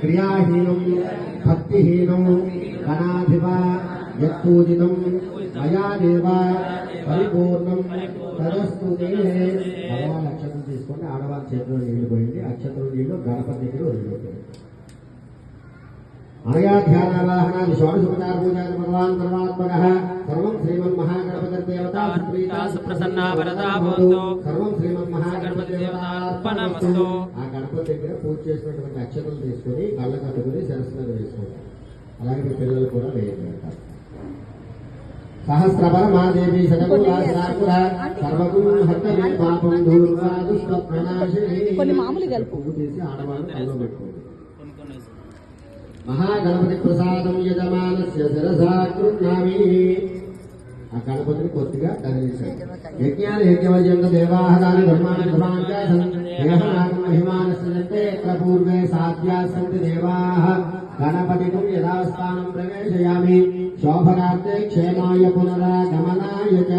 క్రియాహీనం భక్తిహీనం గణాధిప యత్పూజితం మయా దేవ పరిపూర్ణం తదస్తు భగవాన్ అక్షతం తీసుకొని ఆడవారి చేతిలో నీళ్లు పోయింది. అక్షతం నీళ్లు గణపతి దగ్గర వదిలిపెట్టింది. అనయా ధ్యానావాహనాది షోడశోపచార పూజాది భగవాన్ సర్వాత్మక సర్వం శ్రీమన్మహాగణపతిర్దేవతా సుప్రీతా సుప్రసన్నా వరదా భవంతు సర్వం శ్రీమన్మహాగణపతిర్దేవతార్పణమస్తు. ఆ గణపతి దగ్గర పూజ చేసినటువంటి అక్షతలు తీసుకొని కళ్ళ కట్టుకుని శిరస్సు మీద వేసుకుంటారు. అలాగే మీ పిల్లలు కూడా వేయగలుగుతారు. సహస్రపరమాదేవి శతకుల సదాకుల సర్వగుణ హర్తమే పాపం దూర్వా దుష్ప్రణాశిని. పువ్వు తీసి ఆడవాళ్ళు కళ్ళు పెట్టుకోండి. మహాగణపతి ప్రసాదం యజమానస్య శిరసా కృణామి. ఆ గణపతిని కొద్దిగా కదిలించారు. యజ్ఞాన్ని యజ్ఞవజంత దేవాహరాన్ని ధర్మాన్ని మహిమానస్యంతే పూర్వే సాధ్యా సంతి దేవాః. గణపతికం యథాస్థానం ప్రవేశయామి శోభనార్థే క్షేమాయ పునరాగమనాయ చ.